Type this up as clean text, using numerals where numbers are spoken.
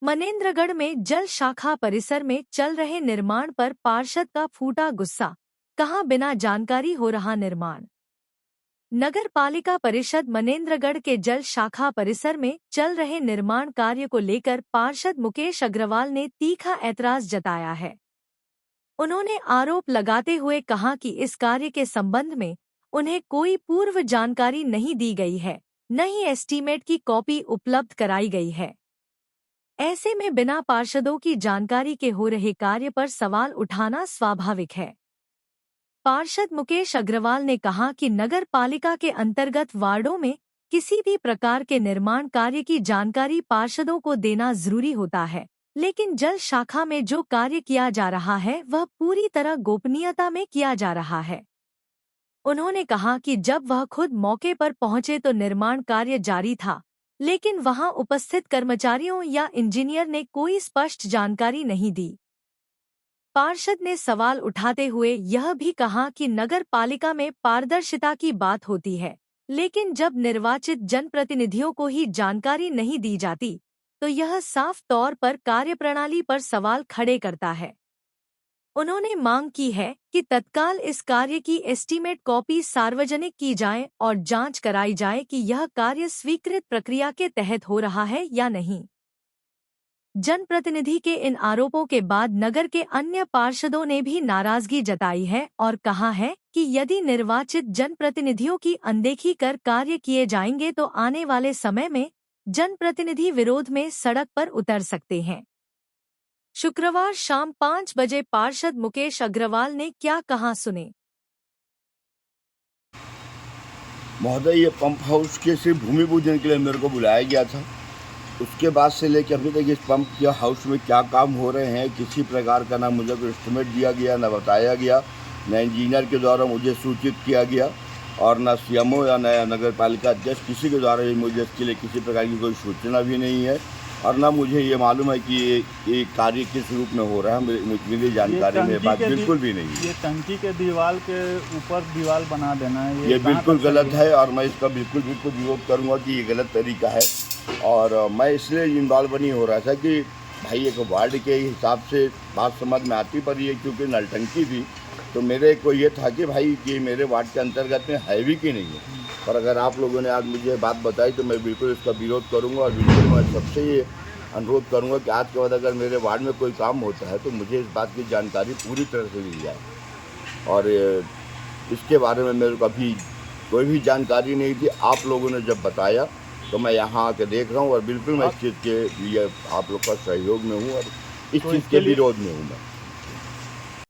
मनेंद्रगढ़ में जल शाखा परिसर में चल रहे निर्माण पर पार्षद का फूटा गुस्सा, कहा बिना जानकारी हो रहा निर्माण। नगर पालिका परिषद मनेंद्रगढ़ के जल शाखा परिसर में चल रहे निर्माण कार्य को लेकर पार्षद मुकेश अग्रवाल ने तीखा ऐतराज जताया है। उन्होंने आरोप लगाते हुए कहा कि इस कार्य के संबंध में उन्हें कोई पूर्व जानकारी नहीं दी गई है, न ही एस्टीमेट की कॉपी उपलब्ध कराई गई है। ऐसे में बिना पार्षदों की जानकारी के हो रहे कार्य पर सवाल उठाना स्वाभाविक है। पार्षद मुकेश अग्रवाल ने कहा कि नगर पालिका के अंतर्गत वार्डों में किसी भी प्रकार के निर्माण कार्य की जानकारी पार्षदों को देना जरूरी होता है, लेकिन जल शाखा में जो कार्य किया जा रहा है वह पूरी तरह गोपनीयता में किया जा रहा है। उन्होंने कहा कि जब वह खुद मौके पर पहुंचे तो निर्माण कार्य जारी था, लेकिन वहां उपस्थित कर्मचारियों या इंजीनियर ने कोई स्पष्ट जानकारी नहीं दी। पार्षद ने सवाल उठाते हुए यह भी कहा कि नगर पालिका में पारदर्शिता की बात होती है, लेकिन जब निर्वाचित जनप्रतिनिधियों को ही जानकारी नहीं दी जाती तो यह साफ तौर पर कार्यप्रणाली पर सवाल खड़े करता है। उन्होंने मांग की है कि तत्काल इस कार्य की एस्टीमेट कॉपी सार्वजनिक की जाए और जांच कराई जाए कि यह कार्य स्वीकृत प्रक्रिया के तहत हो रहा है या नहीं। जनप्रतिनिधि के इन आरोपों के बाद नगर के अन्य पार्षदों ने भी नाराजगी जताई है और कहा है कि यदि निर्वाचित जनप्रतिनिधियों की अनदेखी कर कार्य किए जाएंगे तो आने वाले समय में जनप्रतिनिधि विरोध में सड़क पर उतर सकते हैं। शुक्रवार शाम 5 बजे पार्षद मुकेश अग्रवाल ने क्या कहा, सुने। महोदय, ये पंप हाउस के सिर्फ भूमि पूजन के लिए मेरे को बुलाया गया था। उसके बाद से लेकर अभी तक इस पंप के हाउस में क्या काम हो रहे हैं किसी प्रकार का ना मुझे कोई एस्टीमेट दिया गया, ना बताया गया, न इंजीनियर के द्वारा मुझे सूचित किया गया और ना सीएमओ या नया नगर पालिका अध्यक्ष किसी के द्वारा भी मुझे इसके लिए किसी प्रकार की कोई सूचना भी नहीं है और ना मुझे ये मालूम है कि ये कार्य किस रूप में हो रहा है। मेरी जानकारी में बात बिल्कुल भी नहीं है। ये टंकी के दीवार के ऊपर दीवार बना देना है, ये बिल्कुल गलत है और मैं इसका बिल्कुल विरोध करूँगा कि ये गलत तरीका है। और मैं इसलिए इन्वॉल्व नहीं हो रहा था कि भाई एक वार्ड के हिसाब से बात समझ में आती, पर ये क्योंकि नल टंकी थी तो मेरे को ये था कि भाई कि मेरे वार्ड के अंतर्गत में है भी कि नहीं है। पर अगर आप लोगों ने आज मुझे बात बताई तो मैं बिल्कुल इसका विरोध करूंगा और बिल्कुल मैं सबसे ये अनुरोध करूंगा कि आज के बाद अगर मेरे वार्ड में कोई काम होता है तो मुझे इस बात की जानकारी पूरी तरह से दी जाए। और इसके बारे में मेरे को अभी कोई भी जानकारी नहीं थी। आप लोगों ने जब बताया तो मैं यहाँ आके देख रहा हूँ और बिल्कुल मैं इस चीज़ के लिए आप लोग का सहयोग में हूँ और इस चीज़ के विरोध में हूँ मैं।